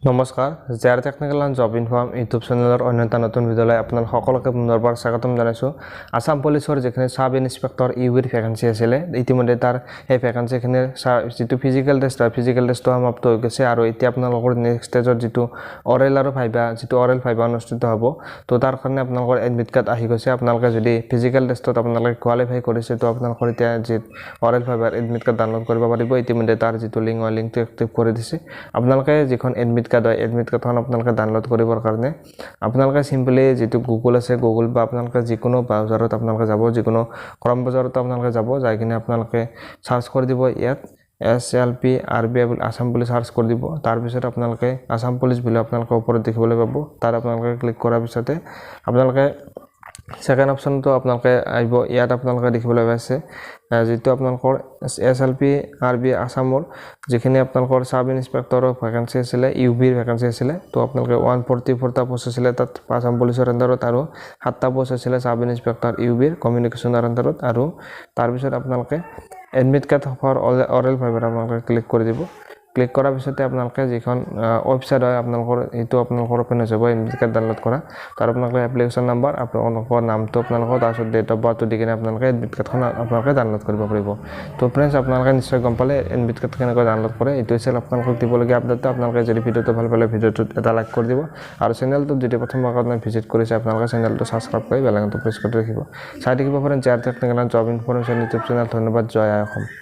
নমস্কাৰ JR technical and job inform YouTube চেনেলৰ অন্য এটা নতুন ভিডিঅ'লৈ আপোনালোক সকলোকে পুনৰবাৰ স্বাগতম জনাইছোঁ। আসাম পুলিচৰ যিখিনি সাব ইন্সপেক্টৰ ইউবিৰ ভেকেঞ্চি আছিলে ইতিমধ্যে তাৰ এই ভেকেঞ্চিখিনিৰ যিটো ফিজিকেল টেষ্টটো সমাপ্ত হৈ গৈছে আৰু এতিয়া আপোনালোকৰ নেক্সট ষ্টেজত যিটো অৰেল আৰু ভাইবা অনুষ্ঠিত হ'ব। তো তাৰ কাৰণে আপোনালোকৰ এডমিট কাৰ্ড আহি গৈছে। আপোনালোকে যদি ফিজিকেল টেষ্টত আপোনালোকে কোৱালিফাই কৰিছে তো আপোনালোকৰ এতিয়া যি অৰেল ভাইবাৰ এডমিট কাৰ্ড ডাউনলোড কৰিব পাৰিব। ইতিমধ্যে তাৰ যিটো লিংকটো এক্টিভ কৰি দিছে। আপোনালোকে যিখন এডমিট কাৰ্ডখন আপোনালোকে ডাউনলোড কৰিবৰ কাৰণে আপোনালোকে চিম্পলি যিটো গুগল আছে গুগল বা আপোনালোকে যিকোনো ব্ৰাউজাৰত আপোনালোকে যাব, যিকোনো ক্ৰম ব্ৰাউজাৰত আপোনালোকে যাব, যাই কিনে আপোনালোকে সাৰ্চ কৰি দিব ইয়াত SLP RBI Assam police search কৰি দিব। তাৰপিছত আপোনালোকে আসাম পুলিচ বুলি আপোনালোকে ওপৰত দেখিবলৈ পাব। তাত আপোনালোকে ক্লিক কৰাৰ পিছতে আপোনালোকে সেকেন্ড অপশনটো আপোনালোকে আহিব। ইয়াত আপোনালোকে দেখিবলৈ পাইছে যেটো আপোনালোকৰ SLP RBI আসামৰ যিখিনি আপোনালোকৰ সাব ইন্সপেক্টৰৰ ভেকেঞ্চি আছিলে ইউবিৰ ভেকেঞ্চি আছিলে। তো আপোনালোকে 144টা পোষ্ট আছিলে তাত আসাম পুলিচৰ আন্ডাৰত আৰু 7টা পোষ্ট আছিলে সাব ইন্সপেক্টৰ ইউবিৰ কমিউনিকেশ্যনৰ আন্ডাৰত। আৰু তাৰপিছত আপোনালোকে এডমিট কাৰ্ড ফৰ অৰেল ভাইবাৰ আপোনালোকে ক্লিক কৰি দিব। ক্লিক কৰাৰ পিছতে আপোনালোকে যিখন ৱেবছাইট হয় আপোনালোকৰ ওপেন হৈ যাব এডমিট কাৰ্ড ডাউনলোড কৰা। তাৰ আপোনালোকে এপ্লিকেশ্যন নাম্বাৰ আপোনালোকৰ নামটো আপোনালোকৰ তাৰপিছত ডেট অফ বাৰ্থটো দি কিনে আপোনালোকে এডমিট কাৰ্ডখন আপোনালোকে ডাউনলোড কৰিব পাৰিব। তো ফ্ৰেণ্ডছ আপোনালোকে নিশ্চয় গম পালে এডমিট কাৰ্ড কেনেকৈ ডাউনলোড কৰে। এইটো আছিল আপোনালোকক দিবলগীয়া আপডেটটো। আপোনালোকে যদি ভিডিঅ'টো ভাল পালে ভিডিঅ'টোত এটা লাইক কৰি দিব আৰু চেনেলটোত যদি প্ৰথমবাৰ কাৰণে ভিজিট কৰিছে আপোনালোকে চেনেলটো ছাবস্ক্ৰাইব কৰি বেল আইকনটো প্ৰেছ কৰি ৰাখিব। চাই থাকিব পাৰে JR technical and job information YouTube channel. ধন্যবাদ। জয় আই অসম।